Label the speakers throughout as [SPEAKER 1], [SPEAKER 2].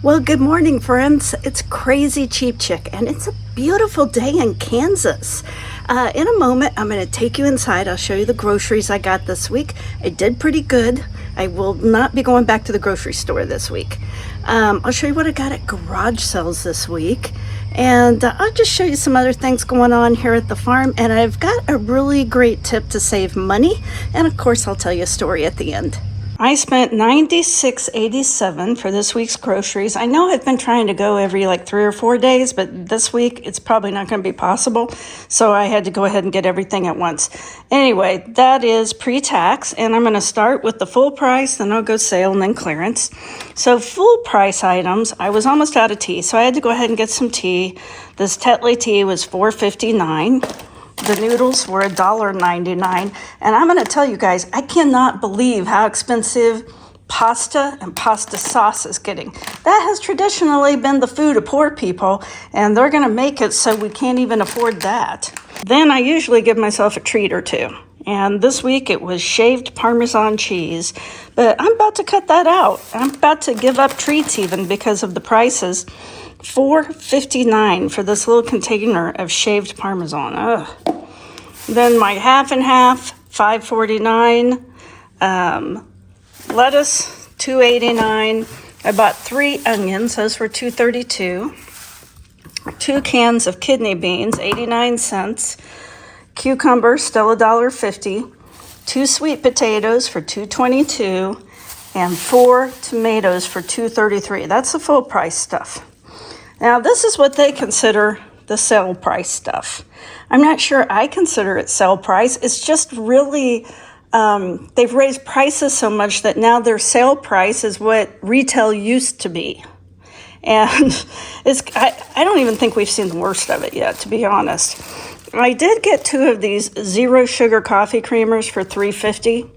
[SPEAKER 1] Well, good morning, friends. It's Crazy Cheap Chick, and it's a beautiful day in Kansas. In a moment, I'm going to take you inside. I'll show you the groceries I got this week. I did pretty good. I will not be going back to the grocery store this week. I'll show you what I got at garage sales this week. And I'll just show you some other things going on here at the farm. And I've got a really great tip to save money. And of course, I'll tell you a story at the end. I spent $96.87 for this week's groceries. I know I've been trying to go every 3 or 4 days, but this week it's probably not going to be possible. So I had to go ahead and get everything at once. Anyway, that is pre-tax, and I'm going to start with the full price, then I'll go sale, and then clearance. So full price items, I was almost out of tea, so I had to go ahead and get some tea. This Tetley tea was $4.59. The noodles were $1.99, and I'm going to tell you guys, I cannot believe how expensive pasta and pasta sauce is getting. That has traditionally been the food of poor people, and they're going to make it so we can't even afford that. Then I usually give myself a treat or two, and this week it was shaved Parmesan cheese, but I'm about to cut that out. I'm about to give up treats even because of the prices. $4.59 for this little container of shaved Parmesan. Ugh. Then my half and half, $5.49. Lettuce, $2.89. I bought 3 onions. Those were $2.32. 2 cans of kidney beans, 89 cents. Cucumber, still $1.50. 2 sweet potatoes for $2.22. And 4 tomatoes for $2.33. That's the full price stuff. Now, this is what they consider the sale price stuff. I'm not sure I consider it sale price. It's just really, they've raised prices so much that now their sale price is what retail used to be. And I don't even think we've seen the worst of it yet, to be honest. I did get 2 of these zero sugar coffee creamers for $3.50.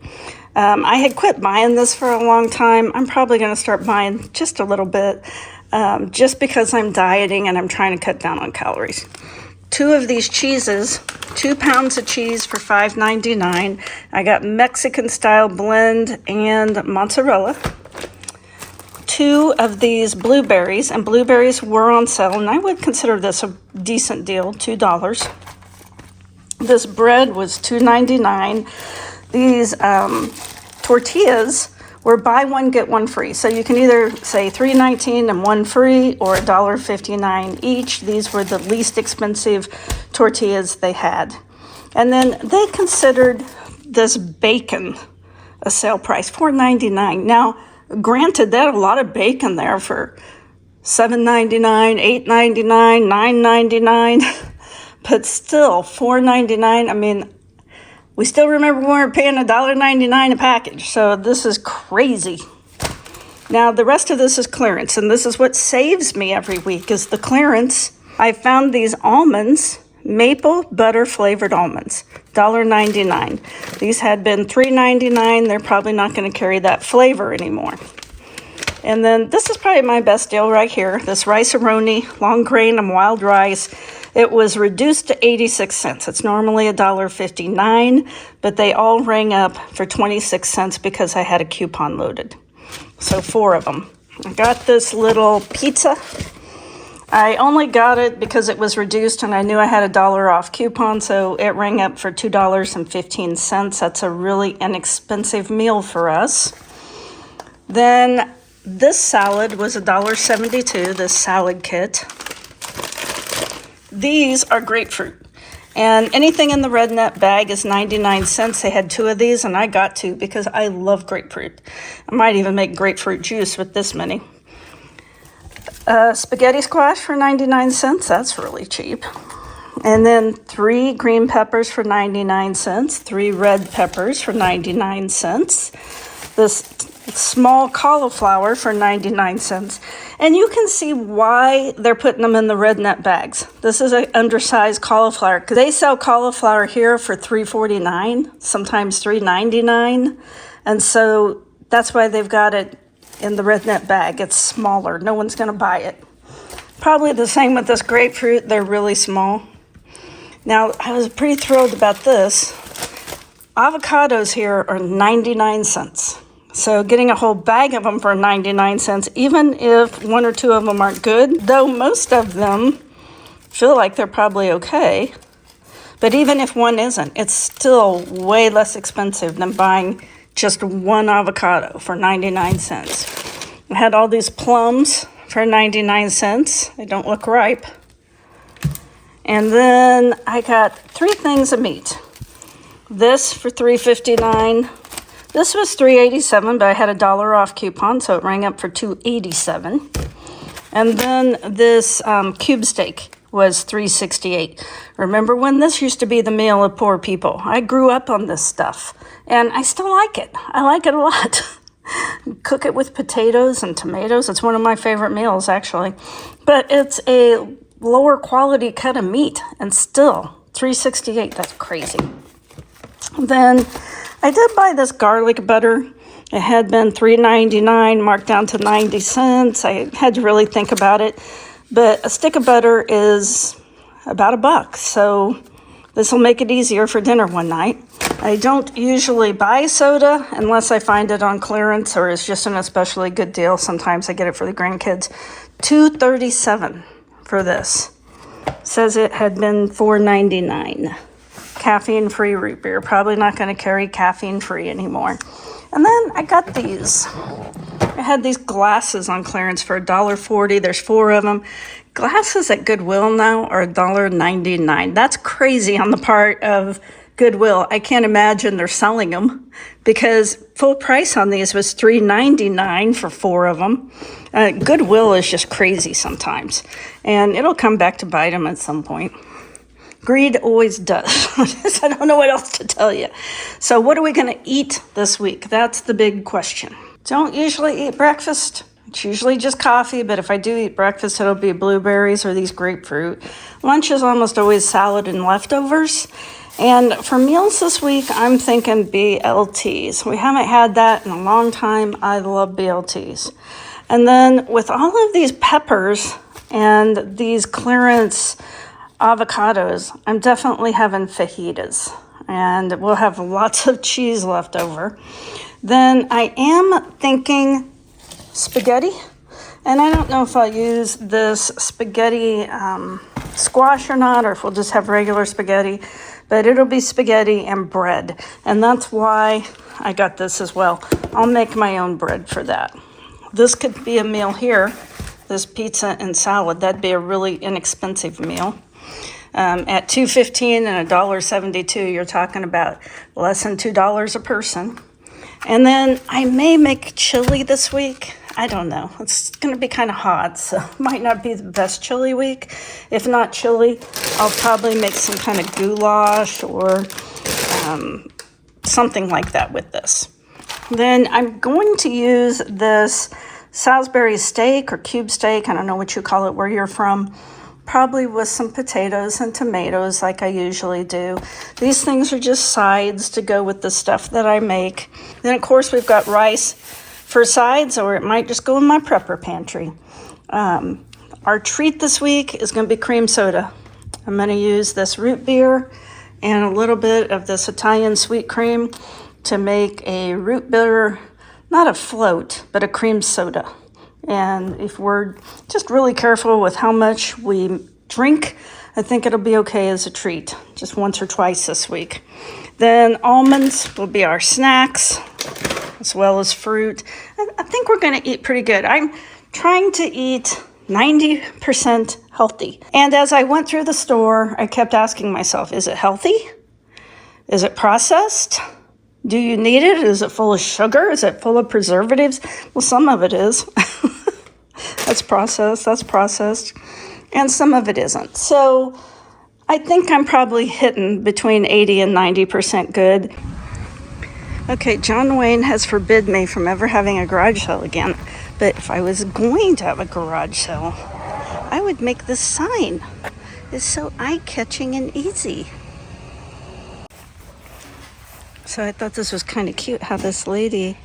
[SPEAKER 1] I had quit buying this for a long time. I'm probably going to start buying just a little bit. Just because I'm dieting and I'm trying to cut down on calories. 2 of these cheeses, 2 pounds of cheese for $5.99. I got Mexican style blend and mozzarella. 2 of these blueberries, and blueberries were on sale, and I would consider this a decent deal, $2. This bread was $2.99. These tortillas were buy one, get one free. So you can either say $3.19 and 1 free or $1.59 each. These were the least expensive tortillas they had. And then they considered this bacon a sale price, $4.99. Now, granted, they had a lot of bacon there for $7.99, $8.99, $9.99, but still $4.99. I mean, we still remember when we were paying $1.99 a package, so this is crazy. Now, the rest of this is clearance, and this is what saves me every week, is the clearance. I found these almonds, maple butter flavored almonds, $1.99. These had been $3.99. They're probably not going to carry that flavor anymore. And then this is probably my best deal right here, this rice-a-roni, long grain and wild rice. It was reduced to 86 cents. It's normally $1.59, but they all rang up for 26 cents because I had a coupon loaded. So 4 of them. I got this little pizza. I only got it because it was reduced and I knew I had a $1 off coupon, so it rang up for $2.15. That's a really inexpensive meal for us. Then this salad was $1.72, this salad kit. These are grapefruit, and anything in the red net bag is 99 cents. They had 2 of these, and I got 2 because I love grapefruit. I might even make grapefruit juice with this many. Spaghetti squash for 99 cents. That's really cheap. And then 3 green peppers for 99 cents, 3 red peppers for 99 cents. This small cauliflower for 99 cents. And you can see why they're putting them in the red net bags. This is an undersized cauliflower, because they sell cauliflower here for $3.49, sometimes $3.99. And so that's why they've got it in the red net bag. It's smaller. No one's going to buy it. Probably the same with this grapefruit. They're really small. Now, I was pretty thrilled about this. Avocados here are 99 cents. So getting a whole bag of them for 99 cents, even if one or two of them aren't good, though most of them feel like they're probably okay. But even if one isn't, it's still way less expensive than buying just one avocado for 99 cents. I had all these plums for 99 cents. They don't look ripe. And then I got 3 things of meat. This for $3.59. This was $3.87, but I had a $1 off coupon, so it rang up for $2.87. And then this cube steak was $3.68. Remember when this used to be the meal of poor people? I grew up on this stuff, and I still like it. I like it a lot. Cook it with potatoes and tomatoes. It's one of my favorite meals, actually. But it's a lower quality cut of meat, and still $3.68. That's crazy. Then I did buy this garlic butter. It had been $3.99, marked down to 90 cents. I had to really think about it. But a stick of butter is about $1, so this will make it easier for dinner one night. I don't usually buy soda unless I find it on clearance or it's just an especially good deal. Sometimes I get it for the grandkids. $2.37 for this. Says it had been $4.99. Caffeine-free root beer. Probably not going to carry caffeine-free anymore. And then I got these. I had these glasses on clearance for $1.40. There's 4 of them. Glasses at Goodwill now are $1.99. That's crazy on the part of Goodwill. I can't imagine they're selling them because full price on these was $3.99 for 4 of them. Goodwill is just crazy sometimes, and it'll come back to bite them at some point. Greed always does. I don't know what else to tell you. So what are we going to eat this week? That's the big question. Don't usually eat breakfast. It's usually just coffee, but if I do eat breakfast, it'll be blueberries or these grapefruit. Lunch is almost always salad and leftovers. And for meals this week, I'm thinking BLTs. We haven't had that in a long time. I love BLTs. And then with all of these peppers and these clearance avocados, I'm definitely having fajitas, and we'll have lots of cheese left over. Then I am thinking spaghetti, and I don't know if I'll use this spaghetti squash or not, or if we'll just have regular spaghetti, but it'll be spaghetti and bread, and that's why I got this as well. I'll make my own bread for that. This could be a meal here, this pizza and salad. That'd be a really inexpensive meal. At $2.15 and $1.72, you're talking about less than $2 a person. And then I may make chili this week. I don't know. It's going to be kind of hot, so it might not be the best chili week. If not chili, I'll probably make some kind of goulash or something like that with this. Then I'm going to use this Salisbury steak or cube steak. I don't know what you call it where you're from. Probably with some potatoes and tomatoes like I usually do. These things are just sides to go with the stuff that I make. Then, of course, we've got rice for sides, or it might just go in my prepper pantry. Our treat this week is going to be cream soda. I'm going to use this root beer and a little bit of this Italian sweet cream to make a root beer, not a float, but a cream soda. And if we're just really careful with how much we drink, I think it'll be okay as a treat, just once or twice this week. Then almonds will be our snacks, as well as fruit. I think we're going to eat pretty good. I'm trying to eat 90% healthy. And as I went through the store, I kept asking myself, is it healthy? Is it processed? Do you need it? Is it full of sugar? Is it full of preservatives? Well, some of it is. That's processed. And some of it isn't. So I think I'm probably hitting between 80 and 90% good. Okay, John Wayne has forbid me from ever having a garage sale again. But if I was going to have a garage sale, I would make this sign. It's so eye-catching and easy. So I thought this was kind of cute how this lady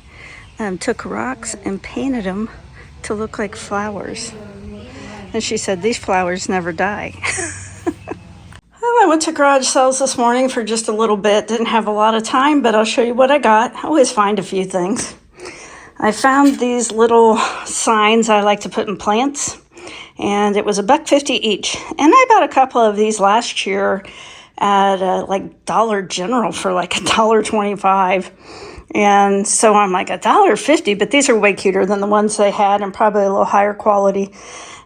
[SPEAKER 1] took rocks and painted them to look like flowers. And she said, these flowers never die. Well, I went to garage sales this morning for just a little bit. Didn't have a lot of time, but I'll show you what I got. I always find a few things. I found these little signs I like to put in plants, and it was $1.50 each. And I bought a couple of these last year at like Dollar General for like $1.25. And so I'm like $1.50, but these are way cuter than the ones they had and probably a little higher quality.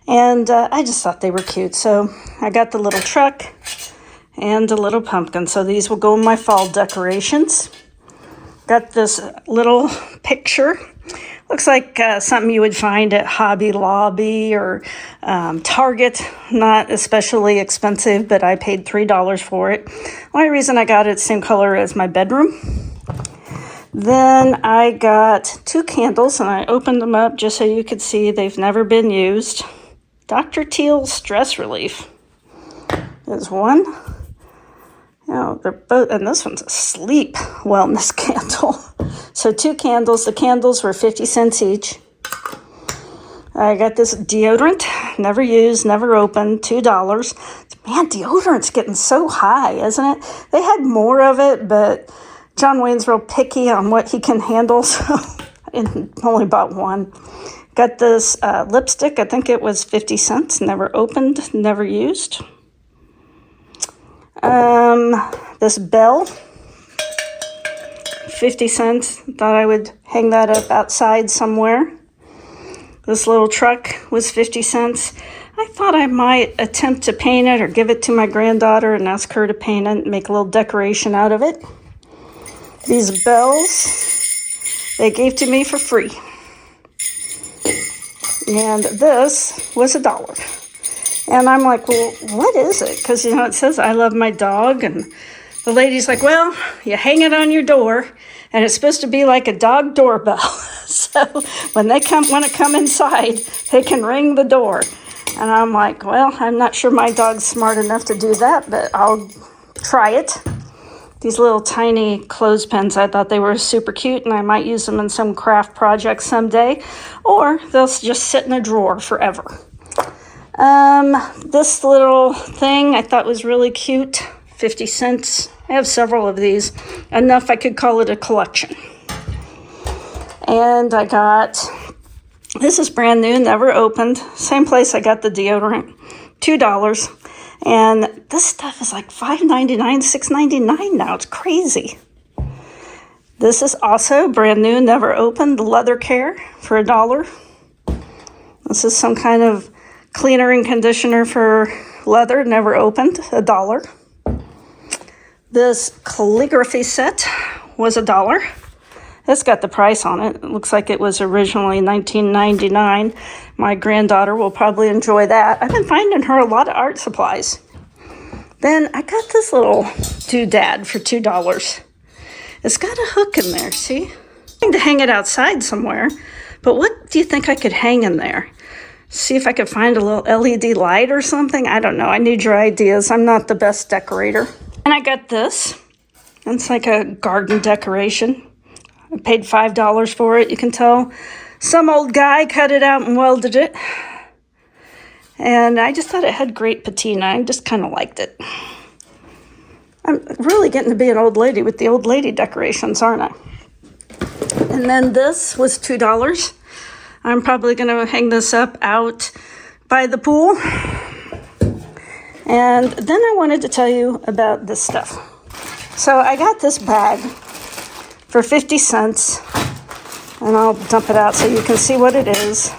[SPEAKER 1] And I just thought they were cute. So I got the little truck and a little pumpkin. So these will go in my fall decorations. Got this little picture. Looks like something you would find at Hobby Lobby or Target. Not especially expensive, but I paid $3 for it. Only reason I got it same color as my bedroom. Then I got 2 candles, and I opened them up just so you could see they've never been used. Dr. Teal's Stress Relief is one. You know, they're both, and this one's a sleep wellness candle. So 2 candles. The candles were 50 cents each. I got this deodorant, never used, never opened, $2. Man, deodorant's getting so high, isn't it? They had more of it, but John Wayne's real picky on what he can handle, so I only bought one. Got this lipstick. I think it was 50 cents. Never opened, never used. This bell, 50 cents. Thought I would hang that up outside somewhere. This little truck was 50 cents. I thought I might attempt to paint it or give it to my granddaughter and ask her to paint it and make a little decoration out of it. These bells, they gave to me for free. And this was $1. And I'm like, well, what is it? Because, you know, it says I love my dog. And the lady's like, well, you hang it on your door, and it's supposed to be like a dog doorbell. So when they want to come inside, they can ring the door. And I'm like, well, I'm not sure my dog's smart enough to do that, but I'll try it. These little tiny clothespins, I thought they were super cute, and I might use them in some craft project someday, or they'll just sit in a drawer forever. This little thing I thought was really cute, 50 cents. I have several of these, enough I could call it a collection. And I got, this is brand new, never opened, same place I got the deodorant, $2. And this stuff is like $5.99, $6.99 now. It's crazy. This is also brand new, never opened, leather care for $1. This is some kind of cleaner and conditioner for leather, never opened, $1. This calligraphy set was $1. It's got the price on it. It looks like it was originally $19.99. My granddaughter will probably enjoy that. I've been finding her a lot of art supplies. Then I got this little doodad for $2. It's got a hook in there, see? I'm going to hang it outside somewhere, but what do you think I could hang in there? See if I could find a little LED light or something? I don't know. I need your ideas. I'm not the best decorator. And I got this. It's like a garden decoration. I paid $5 for it. You can tell some old guy cut it out and welded it. And I just thought it had great patina. I just kind of liked it. I'm really getting to be an old lady with the old lady decorations, aren't I? And then this was $2. I'm probably going to hang this up out by the pool. And then I wanted to tell you about this stuff. So I got this bag for 50 cents, and I'll dump it out so you can see what it is.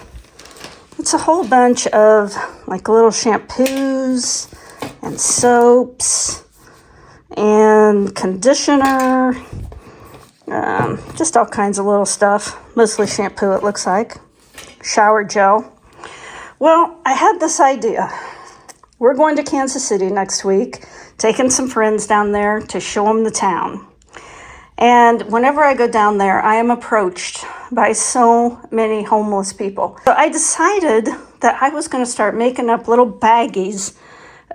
[SPEAKER 1] It's a whole bunch of like little shampoos and soaps and conditioner, just all kinds of little stuff, mostly shampoo it looks like, shower gel. Well, I had this idea. We're going to Kansas City next week, taking some friends down there to show them the town. And whenever I go down there, I am approached by so many homeless people. So I decided that I was going to start making up little baggies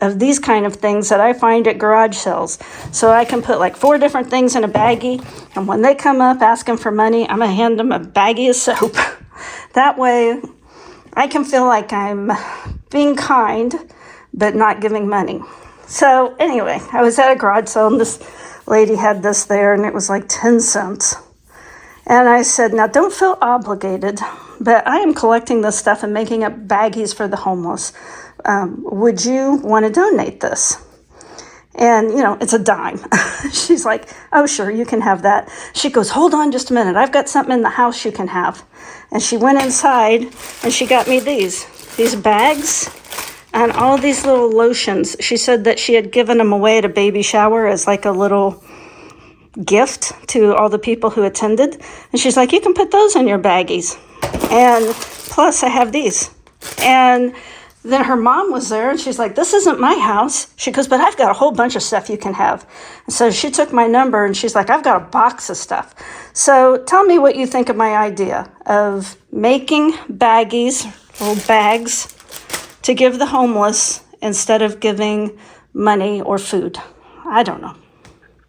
[SPEAKER 1] of these kind of things that I find at garage sales. So I can put like 4 different things in a baggie, and when they come up asking for money, I'm going to hand them a baggie of soap. That way I can feel like I'm being kind, but not giving money. So anyway, I was at a garage sale, and this lady had this there, and it was like 10 cents. And I said, now don't feel obligated, but I am collecting this stuff and making up baggies for the homeless. Would you want to donate this? And, it's a dime. She's like, oh, sure, you can have that. She goes, hold on just a minute. I've got something in the house you can have. And she went inside and she got me these bags and all these little lotions. She said that she had given them away at a baby shower as like a little gift to all the people who attended. And she's like, you can put those in your baggies. And plus I have these. And then her mom was there and she's like, this isn't my house. She goes, but I've got a whole bunch of stuff you can have. And so she took my number and she's like, I've got a box of stuff. So tell me what you think of my idea of making baggies, little bags, to give the homeless instead of giving money or food. I don't know.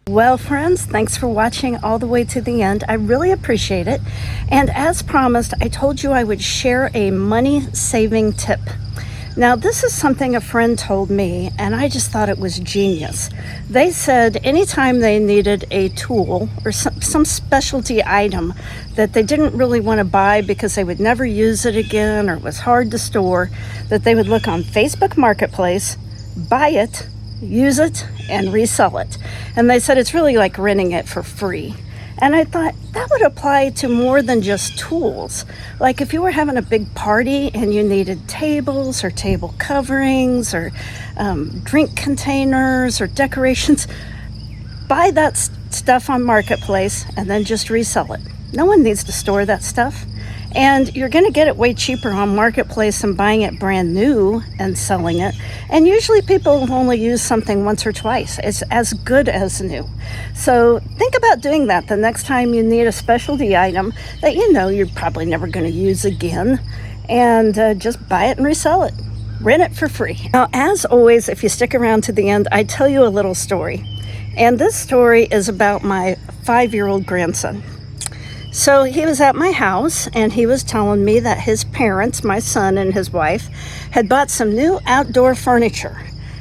[SPEAKER 1] Well, friends, thanks for watching all the way to the end. I really appreciate it. And as promised, I told you I would share a money-saving tip. Now, this is something a friend told me, and I just thought it was genius. They said anytime they needed a tool or some specialty item that they didn't really want to buy because they would never use it again or it was hard to store, that they would look on Facebook Marketplace, buy it, use it, and resell it. And they said it's really like renting it for free. And I thought that would apply to more than just tools. Like if you were having a big party and you needed tables or table coverings or drink containers or decorations, buy that stuff on Marketplace and then just resell it. No one needs to store that stuff. And you're going to get it way cheaper on Marketplace than buying it brand new and selling it. And usually people will only use something once or twice. It's as good as new. So think about doing that the next time you need a specialty item that you're probably never going to use again. And just buy it and resell it. Rent it for free. Now, as always, if you stick around to the end, I tell you a little story. And this story is about my 5-year-old grandson. So he was at my house and he was telling me that his parents, my son and his wife, had bought some new outdoor furniture.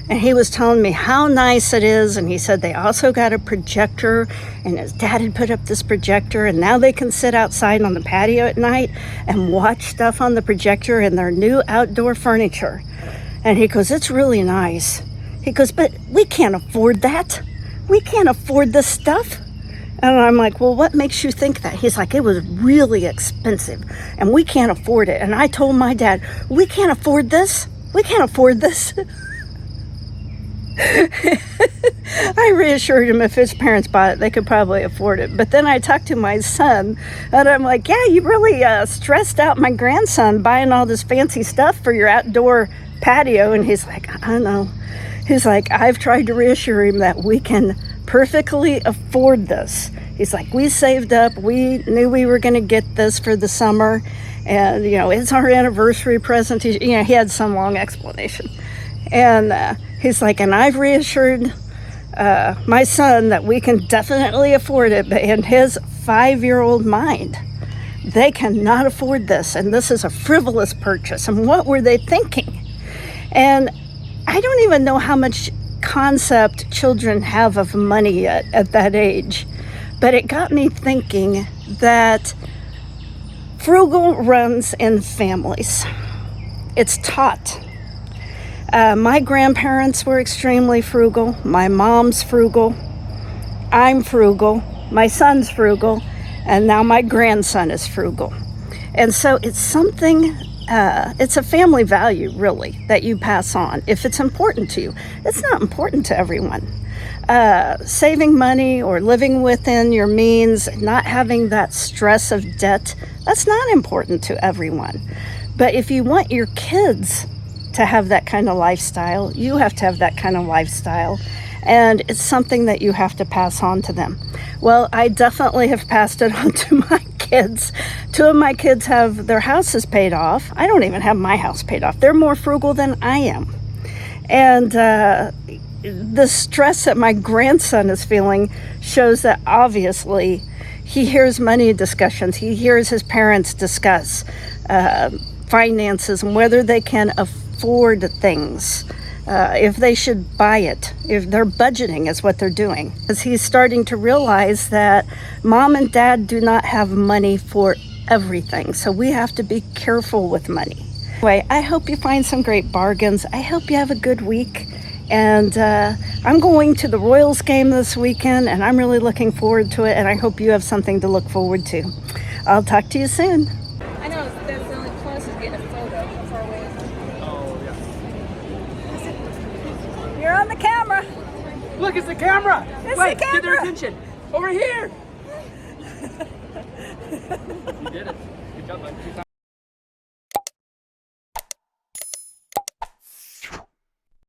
[SPEAKER 1] And he was telling me how nice it is. And he said they also got a projector and his dad had put up this projector and now they can sit outside on the patio at night and watch stuff on the projector in their new outdoor furniture. And he goes, it's really nice. He goes, but we can't afford that. We can't afford this stuff. And I'm like, well, what makes you think that? He's like, it was really expensive and we can't afford it. And I told my dad, we can't afford this. We can't afford this. I reassured him if his parents bought it, they could probably afford it. But then I talked to my son and I'm like, yeah, you really stressed out my grandson buying all this fancy stuff for your outdoor patio. And he's like, I know. He's like, I've tried to reassure him that we can perfectly afford this. He's like, we saved up. We knew we were going to get this for the summer. And, it's our anniversary present. He had some long explanation. And he's like, and I've reassured my son that we can definitely afford it. But in his 5-year-old mind, they cannot afford this. And this is a frivolous purchase. And what were they thinking? And I don't even know how much concept children have of money yet at that age. But it got me thinking that frugal runs in families. It's taught. My grandparents were extremely frugal. My mom's frugal. I'm frugal. My son's frugal. And now my grandson is frugal. And so it's something, it's a family value, really, that you pass on if it's important to you. It's not important to everyone. Saving money or living within your means, not having that stress of debt, that's not important to everyone. But if you want your kids to have that kind of lifestyle, you have to have that kind of lifestyle. And it's something that you have to pass on to them. Well, I definitely have passed it on to my kids. 2 of my kids have their houses paid off. I don't even have my house paid off. They're more frugal than I am. And the stress that my grandson is feeling shows that obviously he hears money discussions. He hears his parents discuss finances and whether they can afford things. if they should buy it, if they're budgeting is what they're doing. Because he's starting to realize that mom and dad do not have money for everything. So we have to be careful with money. Anyway, I hope you find some great bargains. I hope you have a good week. And I'm going to the Royals game this weekend, and I'm really looking forward to it. And I hope you have something to look forward to. I'll talk to you soon. I know that's the only plus is getting a photo. How far away is it?
[SPEAKER 2] Oh, yeah.
[SPEAKER 1] You're on the camera.
[SPEAKER 2] Look, it's the camera.
[SPEAKER 1] It's
[SPEAKER 2] Wait,
[SPEAKER 1] the camera.
[SPEAKER 2] get their attention. Over here. You did it. Good job, bud.